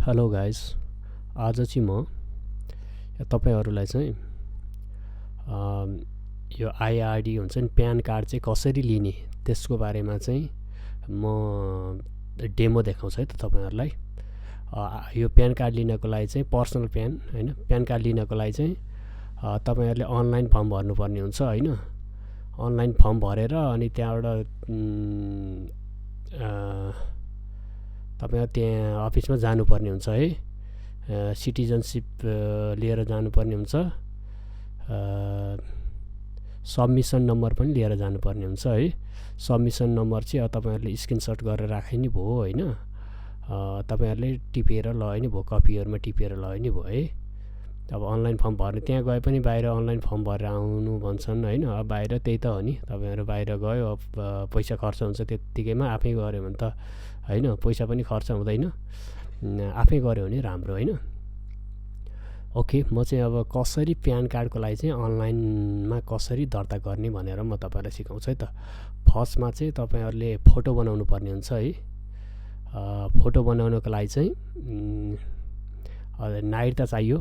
Hello guys, आज चाहिँ म तपाईहरुलाई चाहिँ यो आइआरडी हुन्छ नि प्यान कार्ड चाहिँ कसरी लिने त्यसको बारेमा चाहिँ म डेमो देखाउँछु है त तपाईहरुलाई। यो प्यान कार्ड लिनको लागि चाहिँ पर्सनल प्यान हैन, प्यान कार्ड लिनको लागि चाहिँ तपाईहरुले अनलाइन फर्म भर्नुपर्ने हुन्छ हैन। अनलाइन फर्म भरेर अनि त्यहाँबाट तपाईहरु त्यहाँ अफिसमा जानुपर्ने हुन्छ है। सिटिजनशिप लिएर जानुपर्ने हुन्छ। सबमिसन नम्बर पनि लिएर जानुपर्ने हुन्छ है। सबमिसन नम्बर चाहिँ तपाईहरुले स्क्रिनशट गरेर राखे नि भयो हैन। तपाईहरुले टिपेर लगाए नि भयो, कपीहरुमा टिपेर लगाए नि भयो है। अब अनलाइन फर्म भर्ने त्यहाँ गए पनि बाहिर अनलाइन फर्म भरेर आउनु भन्छन् हैन। अब बाहिर त्यही त हो नि, तपाईहरु बाहिर गयो पैसा खर्च हुन्छ त्यतिकैमा आफै गर्यो भने त हैन, पैसा पनि खर्च हुँदैन, आफै गर्यो भने राम्रो हैन। ओके, म चाहिँ अब कसरी प्यान कार्डको लागि चाहिँ अनलाइनमा कसरी दर्ता गर्ने भनेर म तपाईहरुलाई सिकाउँछु है त। फर्स्टमा चाहिँ तपाईहरुले फोटो बनाउनु पर्ने हुन्छ है। फोटो बनाउनको लागि चाहिँ नागरिकता चाहियो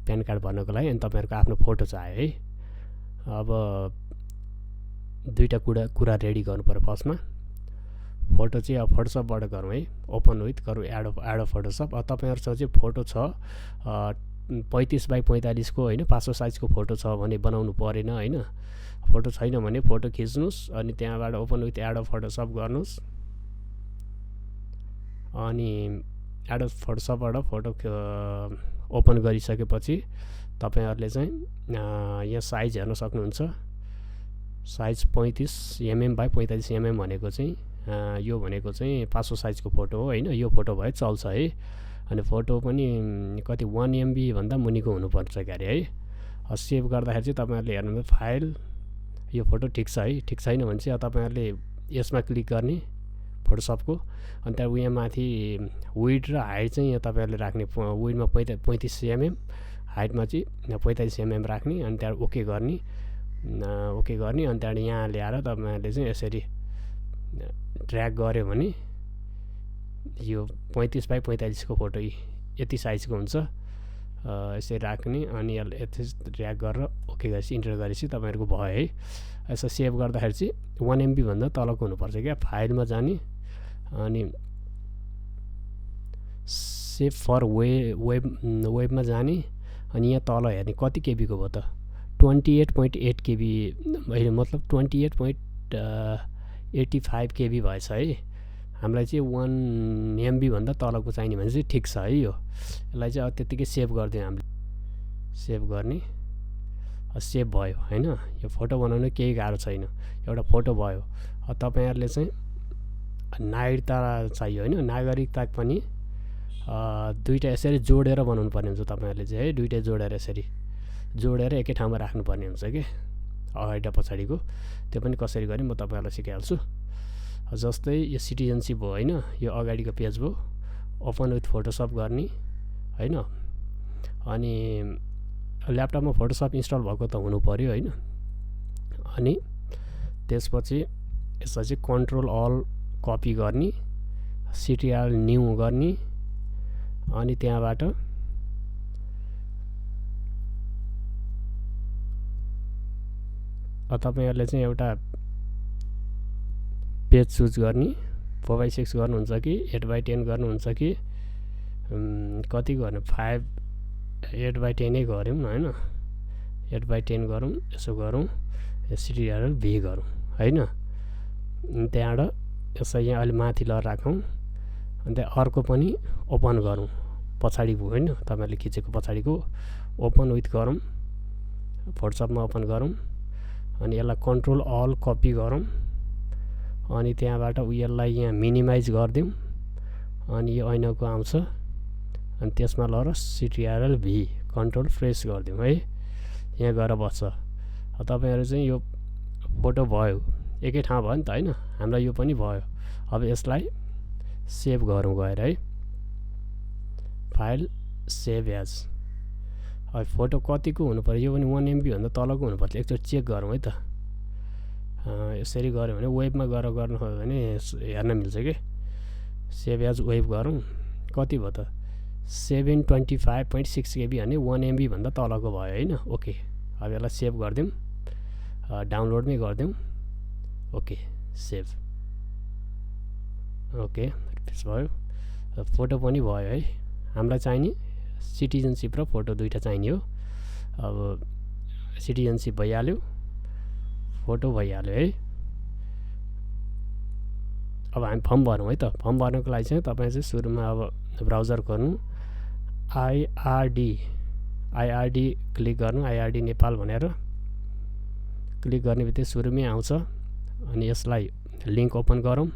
प्यान कार्ड भर्नको लागि, अनि तपाईहरुको आफ्नो फोटो चाहियो है। अब दुईटा कुरा रेडी गर्नु पर्यो। फर्स्टमा फोटो चाहिँ अब फोटोसपबाट गरौँ है, ओपन विथ गरौँ एड फोटोसप। अब तपाईहरुसँग चाहिँ फोटो छ 35 बाइ 45 को हैन, पासपोर्ट साइजको फोटो छ भने बनाउनु परेन हैन। फोटो छैन भने फोटो खिच्नुस् अनि त्यहाँबाट ओपन विथ एड फोटोसप गर्नुस्। अनि एड फोटोसपबाट फोटो ओपन गरिसकेपछि तपाईहरुले चाहिँ यहाँ साइज हेर्न सक्नुहुन्छ। साइज 35 mm बाइ 45 mm भनेको चाहिँ यो भनेको चाहिँ पासपोर्ट साइजको फोटो हो हैन। यो फोटो भए चल्छ है। अनि फोटो पनि कति 1 MB भन्दा मुनिको हुनुपर्छ क्यारे है। सेभ गर्दाखेरि चाहिँ तपाईहरुले हेर्नुहुन्छ फाइल, यो फोटो ठिक छ है। ठिक छैन भने चाहिँ तपाईहरुले यसमा क्लिक गर्ने फोटोसपको, अनि त्यहाँ उहाँ माथि विड्थ र हाइट चाहिँ यहाँ तपाईहरुले राख्ने। विड्थमा 35 mm, हाइटमा चाहिँ 45 mm राख्ने, अनि त्यहाँ ओके गर्ने। ओके गर्ने अनि त्यहाँबाट यहाँ ल्याएर तपाईहरुले चाहिँ यसरी ड्र्याग गर्यो भने यो 35 बाइ 45 को फोटो यति साइजको हुन्छ। यसरी राख्ने अनि यति ड्र्याग गरेर ओके गरेपछि इन्टर गरेपछि तपाईहरुको भयो है। यसो सेभ गर्दाखेरि चाहिँ 1 MB भन्दा तलको हुनुपर्छ क्या। फाइलमा जाने अनि सेभ फर वेबमा जाने अनि यहाँ तल हेर्ने कति केबीको भयो त 28.8 KB होइन, मतलब 28.85 KB भएछ है। हामीलाई चाहिँ 1 MB भन्दा तलको चाहिने भने चाहिँ ठिक छ है। यसलाई चाहिँ अब त्यतिकै सेभ गरिदियो हामीले। सेभ गर्ने, सेभ भयो हैन। यो फोटो बनाउन केही गाह्रो छैन, एउटा फोटो भयो। अब तपाईहरुले चाहिँ नागरिकता चाहियो हैन। नागरिकता पनि दुईटा यसरी जोडेर बनाउनु पर्ने हुन्छ तपाईहरुले चाहिँ है। दुईटा जोडेर यसरी जोडेर एकै ठाउँमा राख्नुपर्ने हुन्छ के, अगाडि र पछाडिको। त्यो पनि कसरी गर्ने म तपाईहरुलाई सिकाइहाल्छु। जस्तै यो सिटिजनशिप हो हैन, यो अगाडिको पेज भयो। ओपन विथ फोटोसप गर्ने हैन। अनि ल्यापटपमा फोटोसप इन्स्टल भएको त हुनु पर्यो हैन। अनि त्यसपछि यसलाई चाहिँ कन्ट्रोल अल कपी गर्ने, सिटिआर न्यू गर्ने, अनि त्यहाँबाट तपाईहरुले चाहिँ एउटा पेज चुज गर्ने। 4:6 गर्नुहुन्छ कि 8:10 गर्नुहुन्छ कि कति गर्नु 8:10 नै गरौँ न हैन। 8:10 गरौँ, यसो गरौँ, सिटिआर भी गरौँ हैन। त्यहाँबाट यसलाई यहाँ अलि माथि ल राखौँ। अनि त्यहाँ अर्को पनि ओपन गरौँ, पछाडिको हैन, तपाईहरुले खिचेको पछाडिको ओपन विथ गरौँ, फोटोसपमा ओपन गरौँ। अनि यसलाई कन्ट्रोल अल कपी गरौँ। अनि त्यहाँबाट यसलाई यहाँ मिनिमाइज गरिदिउँ। अनि यो ऐनाको आउँछ, अनि त्यसमा लगेर सिटिआर भी कन्ट्रोल प्रेस गरिदिउँ है। यहाँ गएर बस्छ। तपाईहरु चाहिँ यो फोटो भयो, एकै ठाउँ भयो नि त हैन। हामीलाई यो पनि भयो। अब यसलाई सेभ गरौँ गएर है। File save as. अब फोटो कतिको हुनु पर्यो, यो पनि 1 MB भन्दा तलको हुनुपर्छ। एकचोटि चेक गरौँ है त। यसरी गऱ्यो भने वेबमा गएर गर्नु हो भने हेर्न मिल्छ के। सेभ एज वेब गरौँ, कति भयो त 725.6 KB भने 1 MB भन्दा तलको भयो हैन। ओके, अब यसलाई सेभ गरिदिउँ, डाउनलोडमै गरिदिउँ। Okay, save. ओके, रिफ्रेस भयो, फोटो पनि भयो है। हामीलाई चाहिने सिटिजनसिप र फोटो दुईटा चाहिने हो। अब सिटिजनसिप भइहाल्यो, फोटो भइहाल्यो है। अब हामी फर्म भरौँ है त। फर्म भर्नको लागि चाहिँ तपाईँ चाहिँ सुरुमा अब ब्राउजर गर्नु, आइआरडी क्लिक गर्नु, आइआरडी नेपाल भनेर क्लिक गर्ने बित्तिकै सुरुमै आउँछ। अनि यसलाई लिङ्क ओपन गरौँ।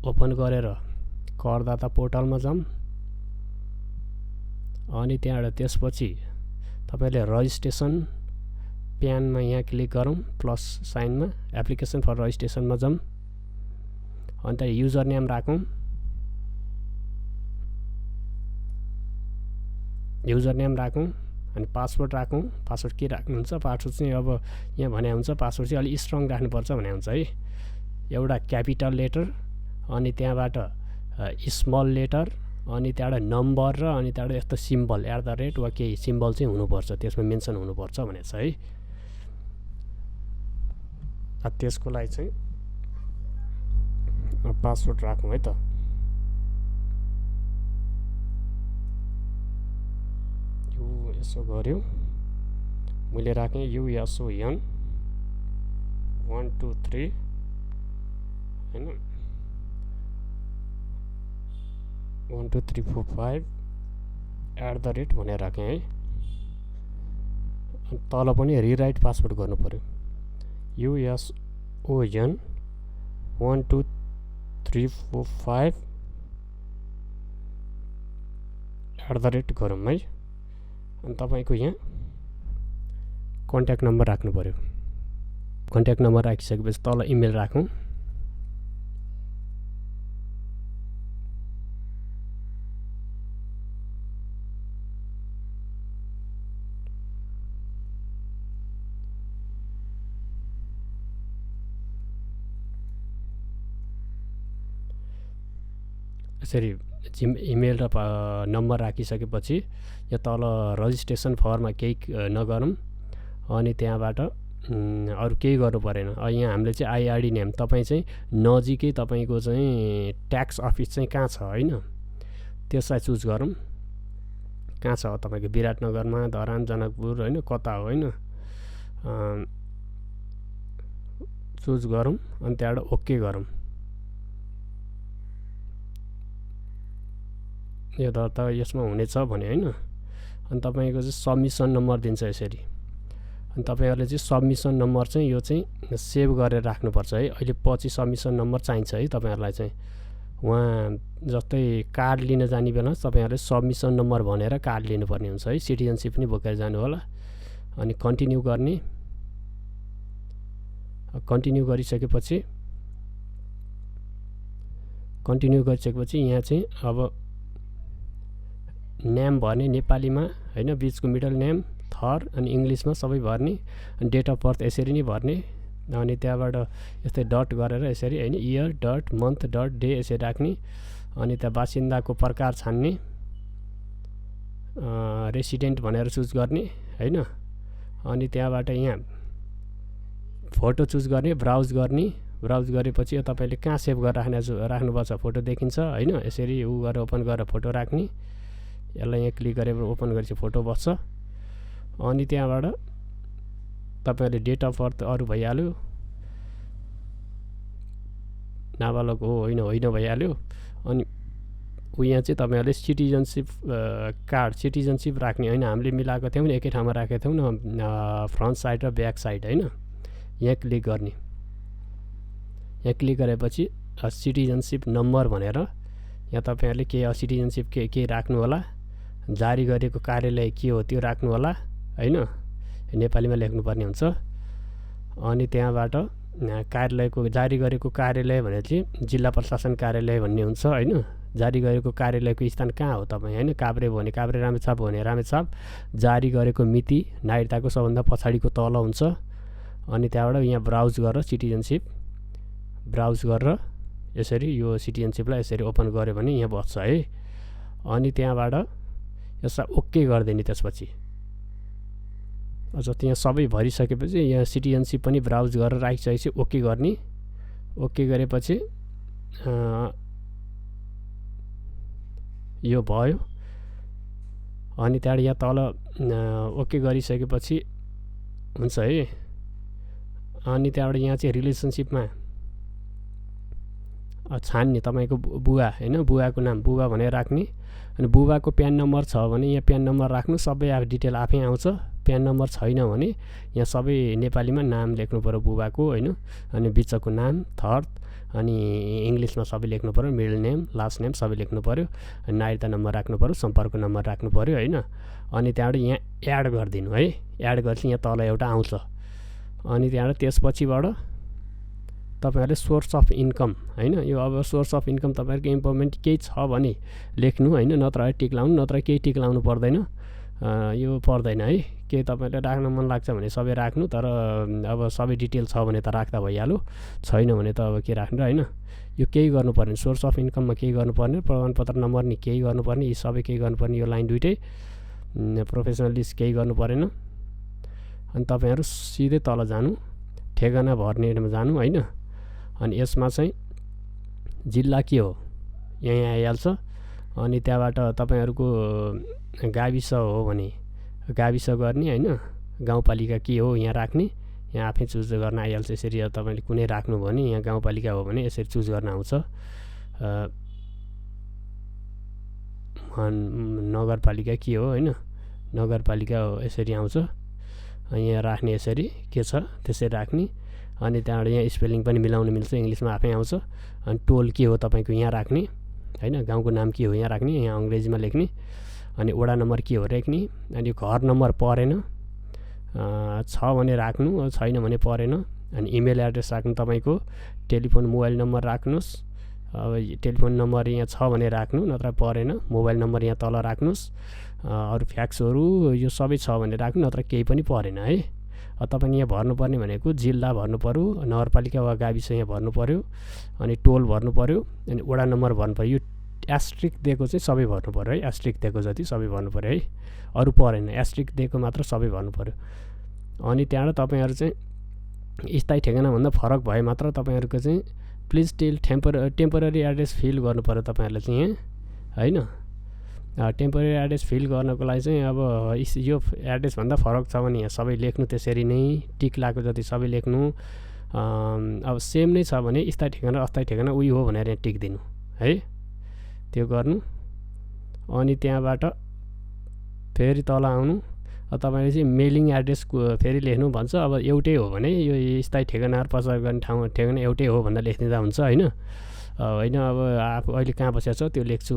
ओपन गरेर करदाता पोर्टलमा जाउँ। अनि त्यहाँबाट त्यसपछि तपाईँले रजिस्ट्रेसन प्यानमा यहाँ क्लिक गरौँ, प्लस साइनमा एप्लिकेसन फर रजिस्ट्रेसनमा जाउँ। अन्त युजर नेम राखौँ, अनि पासवर्ड राखौँ। पासवर्ड के राख्नुहुन्छ? पासवर्ड चाहिँ अब यहाँ भने हुन्छ पासवर्ड चाहिँ अलिक स्ट्रङ राख्नुपर्छ भने हुन्छ है। एउटा क्यापिटल लेटर, अनि त्यहाँबाट स्मल लेटर, अनि त्यहाँबाट नम्बर र अनि त्यहाँबाट यस्तो सिम्बल @ वा केही सिम्बल चाहिँ हुनुपर्छ, त्यसमा मेन्सन हुनुपर्छ भनेको छ है। त्यसको लागि चाहिँ पासवर्ड राखौँ है त। यसो गऱ्यो, मैले राखेँ USON 1 2 3 हैन, 1 2 3 4 5 @ भनेर राखेँ है। तल पनि रिराइट पासवर्ड गर्नु पर्यो, USON 1 2 3 4 5 @ गरौँ है। अनि तपाईँको यहाँ कन्ट्याक्ट नम्बर राख्नु पर्यो। कन्ट्याक्ट नम्बर राखिसकेपछि तल इमेल राखौँ। यसरी इमेल र नम्बर राखिसकेपछि यहाँ तल रजिस्ट्रेसन फर्ममा केही नगरौँ। अनि त्यहाँबाट अरू केही गर्नु परेन। यहाँ हामीले चाहिँ आइआरडी नेम, तपाईँ चाहिँ नजिकै तपाईँको चाहिँ ट्याक्स अफिस चाहिँ कहाँ छ हैन, त्यसलाई चुज गरौँ। कहाँ छ तपाईँको? विराटनगरमा, धरान, जनकपुर हैन, कता हो हैन, चुज गरौँ। अनि त्यहाँबाट ओके गरौँ। यो दर्ता यसमा हुनेछ भने हैन। अनि तपाईँको चाहिँ सबमिसन नम्बर दिन्छ यसरी। अनि तपाईँहरूले चाहिँ सबमिसन नम्बर चाहिँ यो चाहिँ सेभ गरेर राख्नुपर्छ है। अहिले पछि सबमिसन नम्बर चाहिन्छ है तपाईँहरूलाई चाहिँ। उहाँ जस्तै कार्ड लिन जाने बेला तपाईँहरूले सबमिसन नम्बर भनेर कार्ड लिनुपर्ने हुन्छ है। सिटिजनसिप पनि बोकेर जानु होला। अनि कन्टिन्यू गर्ने। कन्टिन्यू गरिसकेपछि यहाँ चाहिँ अब नेम भर्ने नेपालीमा हैन, बिचको मिडल नेम, थर, अनि इङ्ग्लिसमा सबै भर्ने। अनि डेट अफ बर्थ यसरी नै भर्ने। अनि त्यहाँबाट यस्तै डट गरेर यसरी हैन, year dot month dot day यसरी राख्ने। अनि त्यहाँ बासिन्दाको प्रकार छान्ने, रेसिडेन्ट भनेर चुज गर्ने हैन। अनि त्यहाँबाट यहाँ फोटो चुज गर्ने, ब्राउज गर्ने। ब्राउज गरेपछि यो तपाईँले कहाँ सेभ गरेर राख्नुपर्छ फोटो देखिन्छ हैन। यसरी उ गरेर ओपन गरेर फोटो राख्ने। यसलाई यहाँ क्लिक गरेर ओपन गरेपछि फोटो बस्छ। अनि त्यहाँबाट तपाईँले डेट अफ बर्थ अरू भइहाल्यो, नाबालक हो होइन भइहाल्यो। अनि यहाँ चाहिँ तपाईँहरूले सिटिजनसिप कार्ड, सिटिजनसिप राख्ने होइन। हामीले मिलाएको थियौँ नि, एकै ठाउँमा राखेको थियौँ न, फ्रन्ट साइड र ब्याक साइड होइन। यहाँ क्लिक गर्ने। यहाँ क्लिक गरेपछि सिटिजनसिप नम्बर भनेर यहाँ तपाईँहरूले के सिटिजनसिप के राख्नु होला। जारी गरेको कार्यालय के हो त्यो राख्नु होला हैन, नेपालीमा लेख्नुपर्ने हुन्छ। अनि त्यहाँबाट कार्यालयको जारी गरेको कार्यालय भने चाहिँ जिल्ला प्रशासन कार्यालय भन्ने हुन्छ हैन। जारी गरेको कार्यालयको स्थान कहाँ हो तपाईँ हैन, काभ्रे भने काभ्रे, रामेछाप भने रामेछाप। जारी गरेको मिति नागरिकताको सबभन्दा पछाडिको तल हुन्छ। अनि त्यहाँबाट यहाँ ब्राउज गरेर सिटिजनसिप ब्राउज गरेर यसरी यो सिटिजनसिपलाई यसरी ओपन गऱ्यो भने यहाँ बस्छ है। अनि त्यहाँबाट यसलाई ओके गरिदिने। त्यसपछि जति यहाँ सबै भरिसकेपछि यहाँ सिटिजनसिप पनि ब्राउज गरेर राखिसकेपछि ओके गर्ने। ओके गरेपछि यो भयो। अनि त्यहाँबाट यहाँ तल ओके गरिसकेपछि हुन्छ है। अनि त्यहाँबाट यहाँ चाहिँ रिलेसनसिपमा छान्ने तपाईँको बुवा होइन, बुवाको नाम बुबा भनेर राख्ने। अनि बुबाको प्यान नम्बर छ भने यहाँ प्यान नम्बर राख्नु, सबै डिटेल आफै आउँछ। प्यान नम्बर छैन भने यहाँ सबै नेपालीमा नाम लेख्नु पऱ्यो बुबाको होइन। अनि बिचको नाम, थर्ड, अनि इङ्ग्लिसमा सबै लेख्नु पऱ्यो, मिडल नेम, लास्ट नेम सबै लेख्नु पऱ्यो। अनि नागरिकता नम्बर राख्नु पऱ्यो, सम्पर्क नम्बर राख्नु पऱ्यो होइन। अनि त्यहाँबाट यहाँ एड गरिदिनु है। एड गरेपछि यहाँ तल एउटा आउँछ। अनि त्यहाँबाट त्यसपछिबाट तपाईँहरूले सोर्स अफ इन्कम होइन, यो अब सोर्स अफ इन्कम तपाईँहरूको इम्पोर्टेन्ट केही छ भने लेख्नु होइन, नत्र टिक लाउनु, नत्र केही टिक लाउनु पर्दैन। यो पर्दैन है। केही तपाईँलाई राख्न मन लाग्छ भने सबै राख्नु, तर अब सबै डिटेल छ भने त राख्दा भइहाल्यो, छैन भने त अब के राख्नु होइन। यो केही गर्नु पर्ने, सोर्स अफ इन्कममा केही गर्नुपर्ने, प्रमाणपत्र नम्बर नि केही गर्नुपर्ने, यी सबै केही गर्नुपर्ने। यो लाइन दुइटै प्रोफेसनल लिस्ट केही गर्नु परेन। अनि तपाईँहरू सिधै तल जानु, ठेगाना भर्नेमा जानु होइन। अनि यसमा चाहिँ जिल्ला के हो यहाँ आइहाल्छ। अनि त्यहाँबाट तपाईँहरूको गाविस हो भने गाविस गर्ने होइन, गाउँपालिका के हो यहाँ राख्ने, यहाँ आफै चुज गर्न आइहाल्छ। यसरी तपाईँले कुनै राख्नु भने यहाँ गाउँपालिका हो भने यसरी चुज गर्न आउँछ। नगरपालिका के हो होइन, नगरपालिका हो यसरी आउँछ। यहाँ राख्ने यसरी के छ त्यसरी राख्ने। अनि त्यहाँबाट यहाँ स्पेलिङ पनि मिलाउनु मिल्छ, इङ्ग्लिसमा आफै आउँछ। अनि टोल के हो तपाईँको यहाँ राख्ने होइन, गाउँको नाम के हो यहाँ राख्ने, यहाँ अङ्ग्रेजीमा लेख्ने। अनि वडा नम्बर के हो राख्ने। अनि घर नम्बर परेन, छ भने राख्नु, छैन भने परेन। अनि इमेल एड्रेस राख्नु, तपाईँको टेलिफोन मोबाइल नम्बर राख्नुहोस्। अब टेलिफोन नम्बर यहाँ छ भने राख्नु, नत्र परेन। मोबाइल नम्बर यहाँ तल राख्नुहोस्। अरू फ्याक्सहरू यो सबै छ भने राख्नु, नत्र केही पनि परेन है। तपाईँले यहाँ भर्नुपर्ने भनेको जिल्ला भर्नु पऱ्यो, नगरपालिका वा गाविस यहाँ भर्नु पऱ्यो, अनि टोल भर्नु पऱ्यो, अनि वडा नम्बर भर्नु पऱ्यो। यो एस्ट्रिक दिएको चाहिँ सबै भर्नु पऱ्यो है। एस्ट्रिक दिएको जति सबै भर्नु पऱ्यो है, अरू परेन। एस्ट्रिक दिएको मात्र सबै भर्नु पऱ्यो। अनि त्यहाँबाट तपाईँहरू चाहिँ स्थायी ठेगानाभन्दा फरक भए मात्र तपाईँहरूको चाहिँ प्लिज टेम्पोररी एड्रेस फिल गर्नु पऱ्यो तपाईँहरूले चाहिँ यहाँ होइन। टेम्पोररी एड्रेस फिल गर्नको लागि चाहिँ अब यो एड्रेसभन्दा फरक छ भने यहाँ सबै लेख्नु, त्यसरी नै टिक लगाएको जति सबै लेख्नु। अब सेम नै छ भने स्थायी ठेगाना अस्थायी ठेगाना उही हो भनेर यहाँ टिक दिनु है, त्यो गर्नु। अनि त्यहाँबाट फेरि तल आउनु। तपाईँले चाहिँ मेलिङ एड्रेस फेरि लेख्नु भन्छ। अब एउटै हो भने यो स्थायी ठेगानाहरू प्रचार गर्ने ठाउँ ठेगाना एउटै हो भनेर लेखिदिँदा हुन्छ होइन। होइन अब आफू अहिले कहाँ बसेको छ त्यो लेख्छु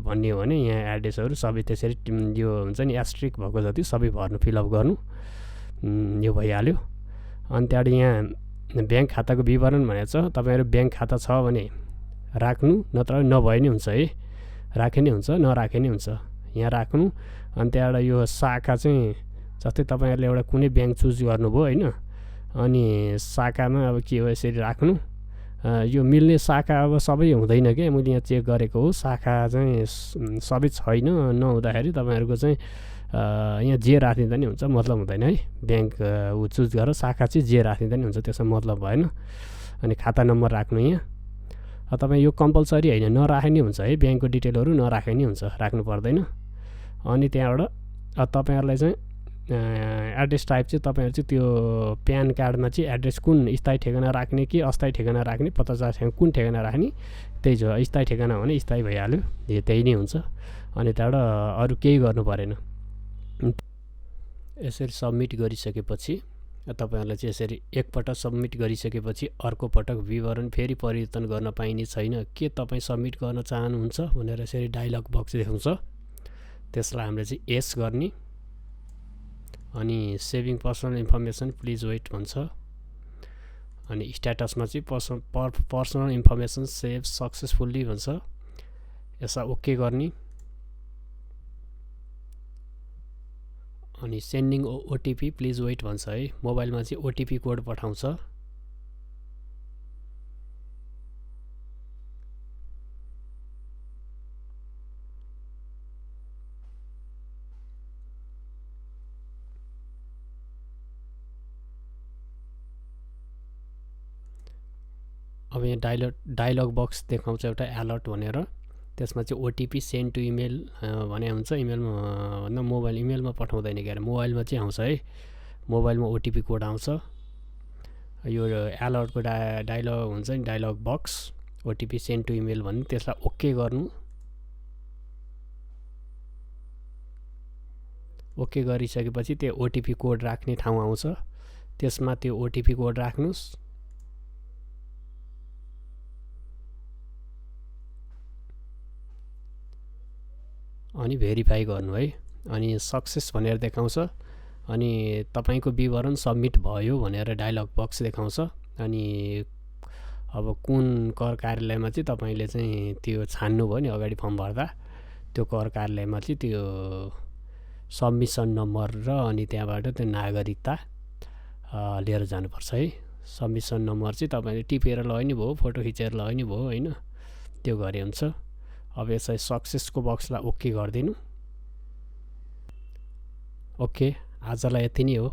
भन्ने हो भने यहाँ एड्रेसहरू सबै त्यसरी यो हुन्छ नि एस्ट्रिक भएको जति सबै भर्नु, फिलअप गर्नु, यो भइहाल्यो। अनि त्यहाँबाट यहाँ ब्याङ्क खाताको विवरण भनेको छ। तपाईँहरू ब्याङ्क खाता छ भने राख्नु, नत्र नभए नि हुन्छ है, राखे नि हुन्छ, नराखे नि हुन्छ, यहाँ राख्नु। अनि त्यहाँबाट यो शाखा चाहिँ जस्तै तपाईँहरूले एउटा कुनै ब्याङ्क चुज गर्नुभयो होइन, अनि शाखामा अब के हो यसरी राख्नु। यो मिल्ने शाखा अब सबै हुँदैन क्या, मैले यहाँ चेक गरेको हो। शाखा चाहिँ सबै छैन, नहुँदाखेरि तपाईँहरूको चाहिँ यहाँ जे राखिदिँदा नि हुन्छ, मतलब हुँदैन है। ब्याङ्क चुज गरेर शाखा चाहिँ जे राखिदिँदा नि हुन्छ, त्यसमा मतलब भएन। अनि खाता नम्बर राख्नु यहाँ। तपाईँ यो कम्पलसरी होइन, नराखे नि हुन्छ है, ब्याङ्कको डिटेलहरू नराखे नि हुन्छ, राख्नु पर्दैन। अनि त्यहाँबाट तपाईँहरूलाई चाहिँ एड्रेस टाइप चाहिँ तपाईँहरू चाहिँ त्यो प्यान कार्डमा चाहिँ एड्रेस कुन स्थायी ठेगाना राख्ने कि अस्थायी ठेगाना राख्ने, 50 कुन ठेगाना राख्ने त्यही छ। स्थायी ठेगाना भने स्थायी भइहाल्यो, त्यही नै हुन्छ। अनि त्यहाँबाट अरू केही गर्नु परेन। यसरी सबमिट गरिसकेपछि तपाईँहरूलाई चाहिँ यसरी एकपटक सबमिट गरिसकेपछि अर्को पटक विवरण फेरि परिवर्तन गर्न पाइने छैन। के तपाईँ सबमिट गर्न चाहनुहुन्छ भनेर यसरी डायलग बक्स देखाउँछ। त्यसलाई हामीले चाहिँ यस गर्ने। अनि saving personal information please wait भन्छ। अनि स्ट्याटसमा चाहिँ पर्सनल इन्फर्मेसन सेभ सक्सेसफुल्ली भन्छ। यसलाई ओके गर्ने। अनि सेन्डिङ ओटिपी प्लिज वेट भन्छ है। मोबाइलमा चाहिँ ओटिपी कोड पठाउँछ। अब यहाँ डायलग बक्स देखाउँछ एउटा अलर्ट भनेर, त्यसमा चाहिँ ओटिपी सेन्ड टु इमेल भने हुन्छ। इमेलमा भन्दा मोबाइल, इमेलमा पठाउँदैन क्यारे, मोबाइलमा चाहिँ आउँछ है, मोबाइलमा ओटिपी कोड आउँछ। यो अलर्टको डायलग हुन्छ नि, dialog box OTP send to email भन्ने, त्यसलाई ओके गर्नु। ओके गरिसकेपछि त्यो ओटिपी कोड राख्ने ठाउँ आउँछ, त्यसमा त्यो ओटिपी कोड राख्नुहोस्। अनि भेरिफाई गर्नु है, अनि सक्सेस भनेर देखाउँछ। अनि तपाईँको विवरण सबमिट भयो भनेर डायलग बक्स देखाउँछ। अनि अब कुन कर कार्यालयमा चाहिँ तपाईँले चाहिँ त्यो छान्नुभयो नि अगाडि फर्म भर्दा, त्यो कर कार्यालयमा चाहिँ त्यो सबमिसन नम्बर र अनि त्यहाँबाट त्यो नागरिकता लिएर जानुपर्छ है। सबमिसन नम्बर चाहिँ तपाईँले टिपेर लगाए नि भयो, फोटो खिचेर लगाए नि भयो होइन, त्यो गरे हुन्छ। अब यसलाई सक्सेसको बक्सलाई ओके गरिदिनु। ओके, आजलाई यति नै हो।